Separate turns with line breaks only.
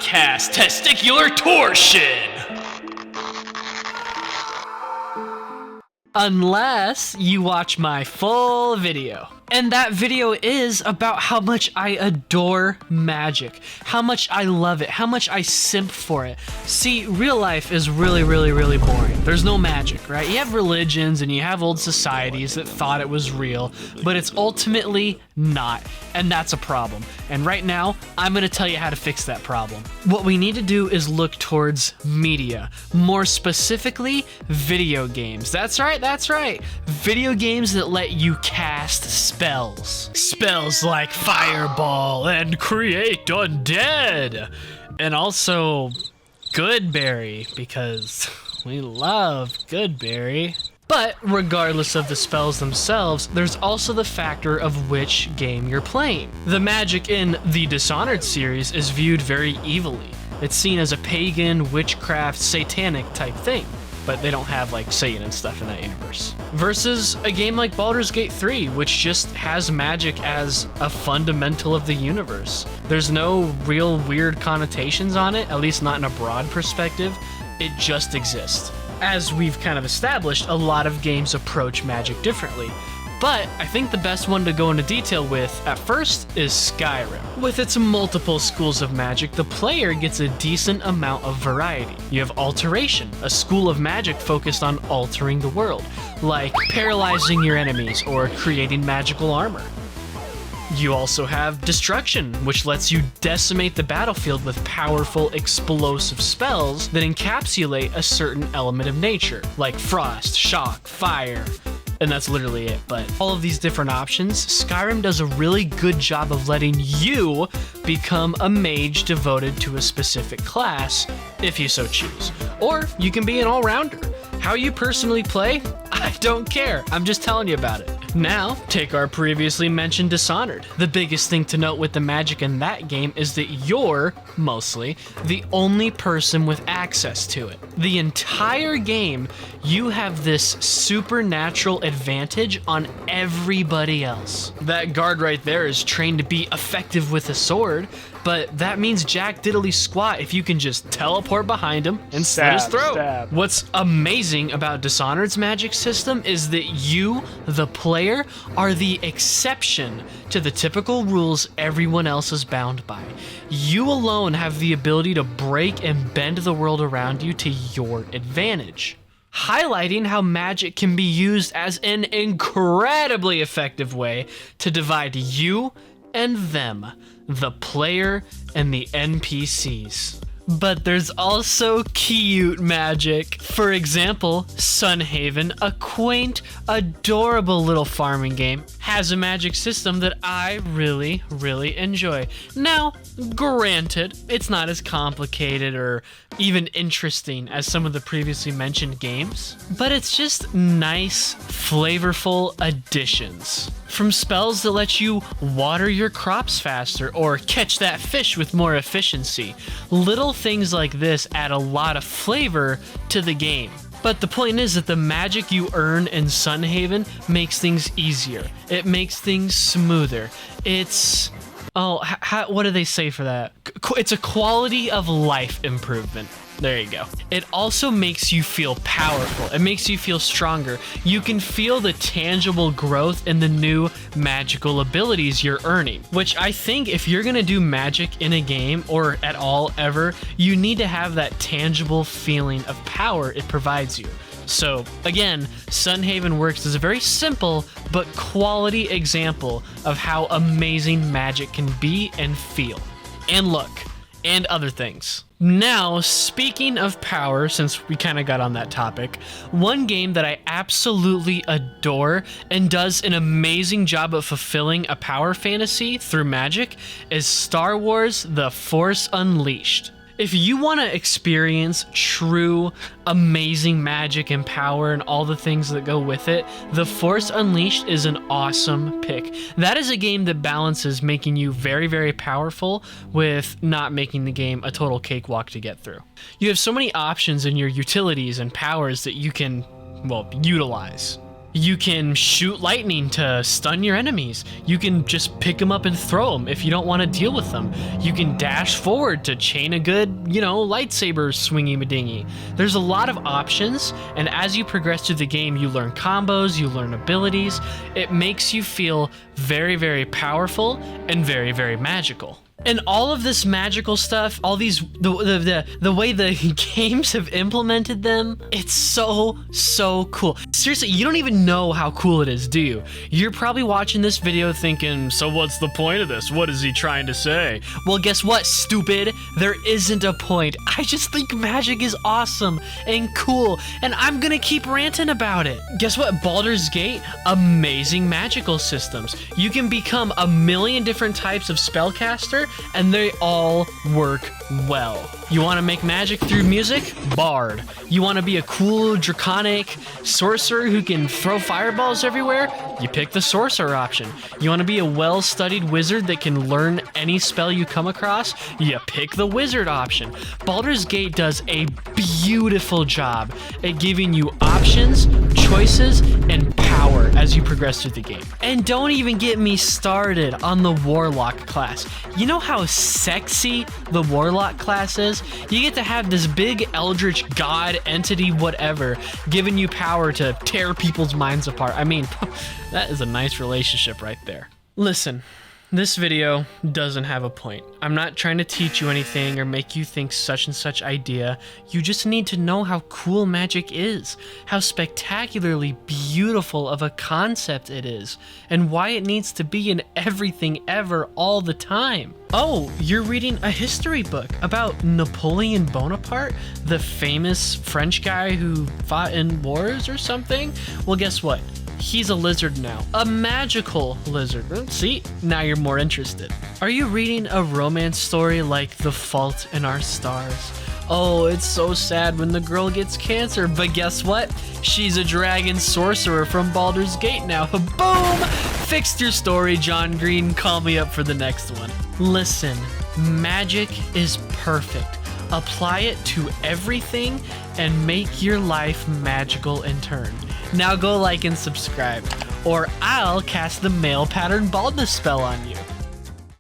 cast testicular torsion. Unless you watch my full video. And that video is about how much I adore magic, how much I love it, how much I simp for it. See, real life is really boring. There's no magic, right? You have religions and you have old societies that thought it was real, but it's ultimately not, and that's a problem. And right now, I'm gonna tell you how to fix that problem. What we need to do is look towards media, more specifically, video games. That's right. Video games that let you cast spells. Spells like Fireball and Create Undead. And also Goodberry, because we love Goodberry. But regardless of the spells themselves, there's also the factor of which game you're playing. The magic in the Dishonored series is viewed very evilly. It's seen as a pagan, witchcraft, satanic type thing. But they don't have like Satan and stuff in that universe. Versus a game like Baldur's Gate 3, which just has magic as a fundamental of the universe. There's no real weird connotations on it, at least not in a broad perspective. It just exists. As we've kind of established, a lot of games approach magic differently. But I think the best one to go into detail with at first is Skyrim. With its multiple schools of magic, the player gets a decent amount of variety. You have Alteration, a school of magic focused on altering the world, like paralyzing your enemies or creating magical armor. You also have Destruction, which lets you decimate the battlefield with powerful, explosive spells that encapsulate a certain element of nature, like Frost, Shock, Fire. And that's literally it, but all of these different options, Skyrim does a really good job of letting you become a mage devoted to a specific class, if you so choose. Or you can be an all-rounder. How you personally play, I don't care. I'm just telling you about it. Now, take our previously mentioned Dishonored. The biggest thing to note with the magic in that game is that you're, mostly, the only person with access to it. The entire game, you have this supernatural advantage on everybody else. That guard right there is trained to be effective with a sword, but that means jack diddly squat if you can just teleport behind him and slit his throat. What's amazing about Dishonored's magic system is that you, the player, are the exception to the typical rules everyone else is bound by. You alone have the ability to break and bend the world around you to your advantage, highlighting how magic can be used as an incredibly effective way to divide you and them, the player and the NPCs. But there's also cute magic. For example, Sunhaven, a quaint, adorable little farming game, has a magic system that I really enjoy. Now, granted, it's not as complicated or even interesting as some of the previously mentioned games, but it's just nice, flavorful additions. From spells that let you water your crops faster or catch that fish with more efficiency. Little things like this add a lot of flavor to the game. But the point is that the magic you earn in Sunhaven makes things easier. It makes things smoother. It's... what do they say for that? It's a quality of life improvement. There you go. It also makes you feel powerful. It makes you feel stronger. You can feel the tangible growth in the new magical abilities you're earning, which I think if you're gonna do magic in a game or at all ever, you need to have that tangible feeling of power it provides you. So again, Sunhaven works as a very simple but quality example of how amazing magic can be and feel, and look, and other things. Now, speaking of power, since we kind of got on that topic, one game that I absolutely adore and does an amazing job of fulfilling a power fantasy through magic is Star Wars: The Force Unleashed. If you want to experience true, amazing magic and power and all the things that go with it, The Force Unleashed is an awesome pick. That is a game that balances making you very powerful with not making the game a total cakewalk to get through. You have so many options in your utilities and powers that you can, well, utilize. You can shoot lightning to stun your enemies. You can just pick them up and throw them if you don't want to deal with them. You can dash forward to chain a good, lightsaber swingy-madingy. There's a lot of options, and as you progress through the game, you learn combos, you learn abilities. It makes you feel very, very powerful and very, very magical. And all of this magical stuff, all these, the way the games have implemented them, it's so cool. Seriously, you don't even know how cool it is, do you? You're probably watching this video thinking, so what's the point of this? What is he trying to say? Well, guess what, stupid? There isn't a point. I just think magic is awesome and cool, and I'm gonna keep ranting about it. Guess what? Baldur's Gate, amazing magical systems. You can become a million different types of spellcaster, and they all work well. You want to make magic through music? Bard. You want to be a cool draconic sorcerer who can throw fireballs everywhere? You pick the sorcerer option. You want to be a well-studied wizard that can learn any spell you come across? You pick the wizard option. Baldur's Gate does a beautiful job at giving you options, choices, and power as you progress through the game. And don't even get me started on the warlock class. You know how sexy the warlock class is? You get to have this big eldritch god entity whatever giving you power to tear people's minds apart. I mean, that is a nice relationship right there. Listen, this video doesn't have a point. I'm not trying to teach you anything or make you think such and such idea. You just need to know how cool magic is, how spectacularly beautiful of a concept it is, and why it needs to be in everything ever all the time. Oh, you're reading a history book about Napoleon Bonaparte, the famous French guy who fought in wars or something? Well, guess what? He's a lizard now. A magical lizard. See? Now you're more interested. Are you reading a romance story like The Fault in Our Stars? Oh, it's so sad when the girl gets cancer, but guess what? She's a dragon sorcerer from Baldur's Gate now. Boom! Fixed your story, John Green. Call me up for the next one. Listen, magic is perfect. Apply it to everything and make your life magical in turn. Now go like and subscribe, or I'll cast the male pattern baldness spell on you.